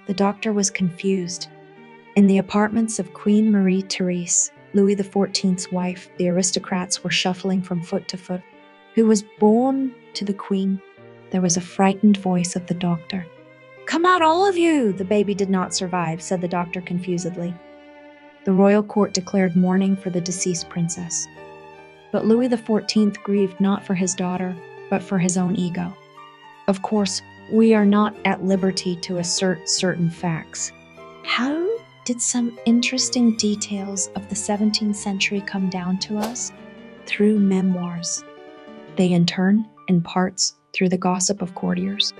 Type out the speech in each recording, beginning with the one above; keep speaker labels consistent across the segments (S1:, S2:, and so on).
S1: The doctor was confused. In the apartments of Queen Marie Therese, Louis XIV's wife, the aristocrats were shuffling from foot to foot. Who was born to the queen? There was a frightened voice of the doctor. "Come out, all of you! The baby did not survive," said the doctor confusedly. The royal court declared mourning for the deceased princess. But Louis XIV grieved not for his daughter, but for his own ego. Of course, we are not at liberty to assert certain facts. How did some interesting details of the 17th century come down to us? Through memoirs. They in turn, in parts, through the gossip of courtiers.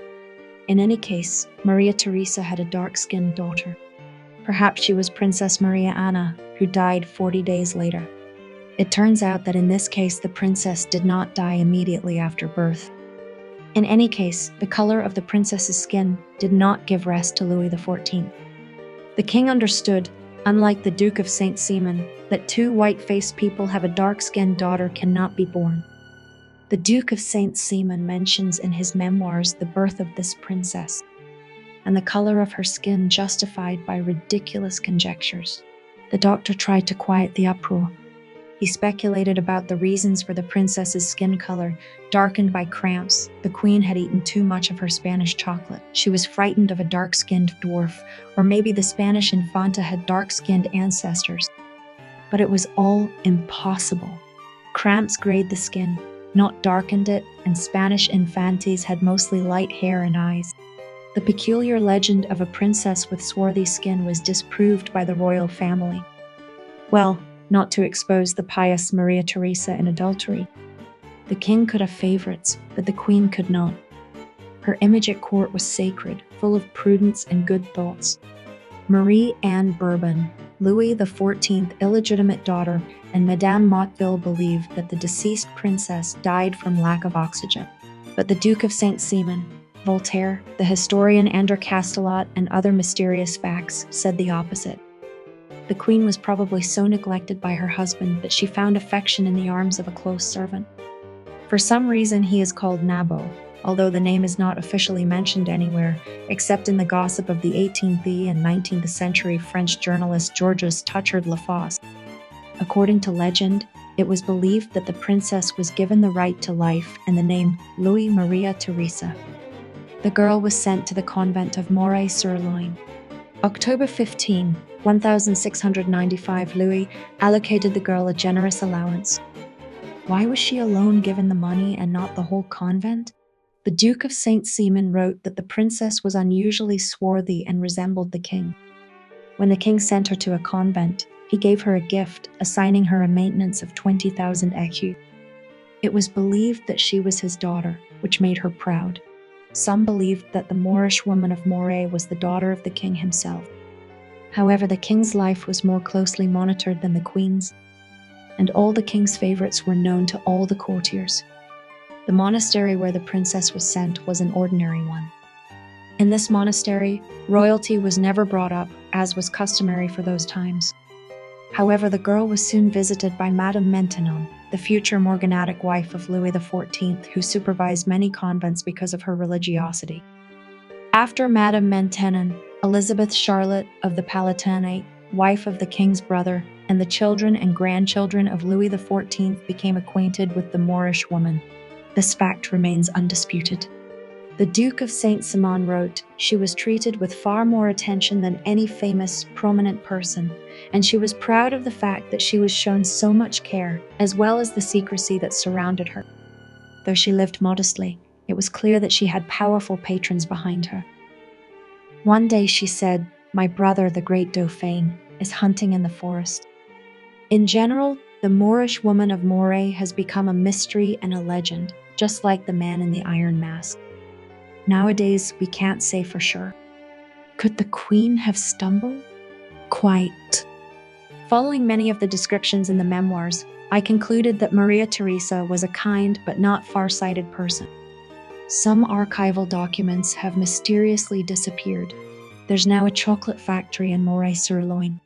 S1: In any case, Maria Theresa had a dark-skinned daughter. Perhaps she was Princess Maria Anna, who died 40 days later. It turns out that in this case, the princess did not die immediately after birth. In any case, the color of the princess's skin did not give rest to Louis XIV. The king understood, unlike the Duke of Saint Simon, that two white-faced people have a dark-skinned daughter cannot be born. The Duke of Saint Simon mentions in his memoirs the birth of this princess, and the color of her skin justified by ridiculous conjectures. The doctor tried to quiet the uproar. He speculated about the reasons for the princess's skin color, darkened by cramps. The queen had eaten too much of her Spanish chocolate. She was frightened of a dark-skinned dwarf, or maybe the Spanish infanta had dark-skinned ancestors. But it was all impossible. Cramps grayed the skin, not darkened it, and Spanish infantes had mostly light hair and eyes. The peculiar legend of a princess with swarthy skin was disproved by the royal family. Well, not to expose the pious Maria Theresa in adultery. The king could have favorites, but the queen could not. Her image at court was sacred, full of prudence and good thoughts. Marie Anne Bourbon, Louis XIV's illegitimate daughter, and Madame Motteville believed that the deceased princess died from lack of oxygen. But the Duke of Saint Simon, Voltaire, the historian Andrew Castellot, and other mysterious facts said the opposite. The queen was probably so neglected by her husband that she found affection in the arms of a close servant. For some reason, he is called Nabo, although the name is not officially mentioned anywhere, except in the gossip of the 18th and 19th century French journalist Georges Touchard-Lafosse. According to legend, it was believed that the princess was given the right to life and the name Louis Maria Theresa. The girl was sent to the convent of Moray-sur-Loing. October 15, 1695, Louis allocated the girl a generous allowance. Why was she alone given the money and not the whole convent? The Duke of Saint Simon wrote that the princess was unusually swarthy and resembled the king. When the king sent her to a convent, he gave her a gift, assigning her a maintenance of 20,000 écus. It was believed that she was his daughter, which made her proud. Some believed that the Moorish woman of Moray was the daughter of the king himself. However, the king's life was more closely monitored than the queen's, and all the king's favorites were known to all the courtiers. The monastery where the princess was sent was an ordinary one. In this monastery, royalty was never brought up, as was customary for those times. However, the girl was soon visited by Madame Maintenon, the future morganatic wife of Louis XIV, who supervised many convents because of her religiosity. After Madame Maintenon, Elizabeth Charlotte of the Palatinate, wife of the king's brother, and the children and grandchildren of Louis XIV became acquainted with the Moorish woman. This fact remains undisputed. The Duke of Saint Simon wrote, "She was treated with far more attention than any famous, prominent person, and she was proud of the fact that she was shown so much care, as well as the secrecy that surrounded her. Though she lived modestly, it was clear that she had powerful patrons behind her." One day she said, "My brother, the great Dauphin, is hunting in the forest." In general, the Moorish woman of Moray has become a mystery and a legend, just like the man in the iron mask. Nowadays, we can't say for sure. Could the queen have stumbled? Quite. Following many of the descriptions in the memoirs, I concluded that Maria Theresa was a kind but not far-sighted person. Some archival documents have mysteriously disappeared. There's now a chocolate factory in Moray-sur-Loing.